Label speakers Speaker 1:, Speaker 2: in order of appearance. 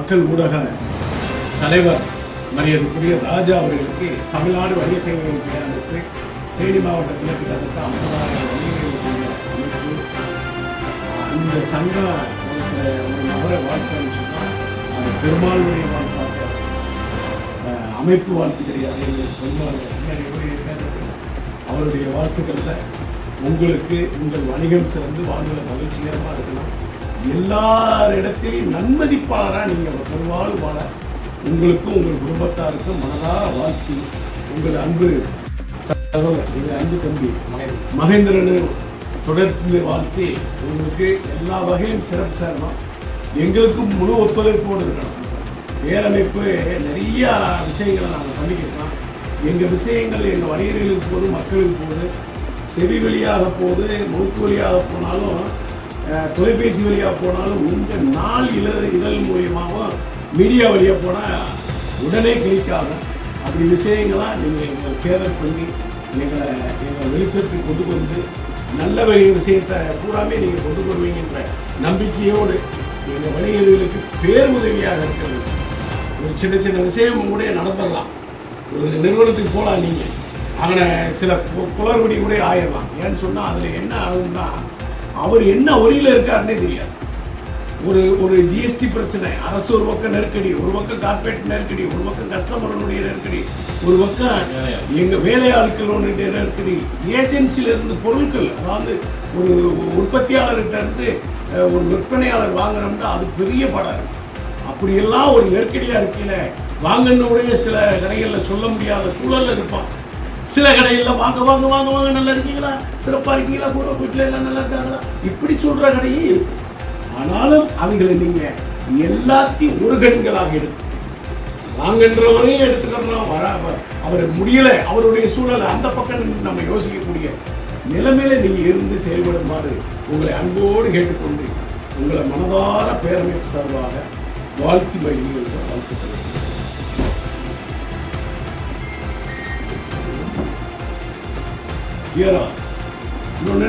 Speaker 1: மக்கள் ஊடக தலைவர் மரியாதைக்குரிய ராஜா அவர்களுக்கு தமிழ்நாடு வணிக சங்கங்கள் பேரமைப்பு தேனி மாவட்டத்தில் கிட்டத்தட்ட 50,000 வணிகர்களுடைய அமைப்பு இந்த சங்கம் ஒரு நபரை வாழ்த்துன்னு சொன்னால் அது பெருமாளுடைய வாழ்த்தாக்க அமைப்பு வாழ்த்து கிடையாது. பெருமாள் அவருடைய வாழ்த்துக்களில் உங்களுக்கு உங்கள் வணிகம் சிறந்து வாழ்வுல மகிழ்ச்சிகரமாக இருக்கலாம். எல்லாரிடத்திலையும் நன்மதிப்பாளராக நீங்கள் பெருவாழ்வு வாழ உங்களுக்கும் உங்கள் குடும்பத்தாருக்கும் மனதார வாழ்த்தி உங்கள் அன்பு சகோதரர் எங்கள் அன்பு தம்பி மகேந்திரனு தொடர்ந்து வாழ்த்தி உங்களுக்கு எல்லா வகையிலும் சிறப்பு சேரணும். எங்களுக்கும் முழு ஒத்துழைப்போடு இருக்கணும். பேரமைப்பு நிறைய விஷயங்களை நாங்கள் பண்ணிக்கிறோம். எங்கள் விஷயங்கள் எங்கள் வணிகர்களுக்கு போது மக்களுக்கு போது செவி வழியாக போது மூக்கு வழியாக போனாலும் தொலைபேசி வழியாக போனாலும் இந்த நாள் இதழ் மூலியமாகவும் மீடியா வழியாக போனால் உடனே கிளிக்காக அப்படி விஷயங்களாக நீங்கள் எங்களை கேதர் பண்ணி எங்கள் வெளிச்சத்துக்கு கொண்டு வந்து நல்ல வழி விஷயத்தை பூராமே நீங்கள் கொண்டு வருவீங்கன்ற நம்பிக்கையோடு எங்கள் வணிகர்களுக்கு பேருதவியாக இருக்கிறது. ஒரு சின்ன சின்ன விஷயம் கூட நடந்துடலாம். ஒரு நிறுவனத்துக்கு போகலாம், நீங்கள் அங்கே சில குளறுபடி கூட ஆயிடலாம். ஏன்னு சொன்னால் அதில் என்ன ஆகும்னா அவர் என்ன ஒளியில் இருக்காருன்னே தெரியாது. ஒரு ஜிஎஸ்டி பிரச்சனை, அரசு ஒரு பக்கம் நெருக்கடி, ஒரு பக்கம் கார்பரேட் நெருக்கடி, ஒரு பக்கம் கஸ்டமருடைய நெருக்கடி, ஒரு பக்கம் எங்கள் வேலையாட்களுடைய நெருக்கடி, ஏஜென்சியிலிருந்து பொருட்கள், அதாவது ஒரு உற்பத்தியாளர்கிட்ட இருந்து ஒரு விற்பனையாளர் வாங்குறோம்னா அது பெரிய படம். அப்படியெல்லாம் ஒரு நெருக்கடியாக இருக்கையில் வாங்கணுடைய சில கடைகளில் சொல்ல முடியாத சூழலில் இருப்பான். சில கடைகளில் வாங்க வாங்க வாங்க வாங்க நல்லா இருக்கீங்களா, சிறப்பாக இருக்கீங்களா, கூட வீட்டில் எல்லாம் நல்லா இருக்காங்களா, இப்படி சொல்கிற கடையும் இருக்கும். ஆனாலும் அதுகளை நீங்கள் எல்லாத்தையும் ஒரு கண்களாக எடுத்து வாங்கன்றவரையும் எடுத்துக்கிறோம். அவர் முடியலை, அவருடைய சூழலை அந்த பக்கம் நம்ம யோசிக்கக்கூடிய நிலைமையில நீங்கள் இருந்து செயல்படுமாறு உங்களை அன்போடு கேட்டுக்கொண்டு உங்களை மனதார பேரமைப்பு சார்பாக வாழ்த்தி மகிழ்ச்சி வாழ்த்துக்கள். இன்னொன்று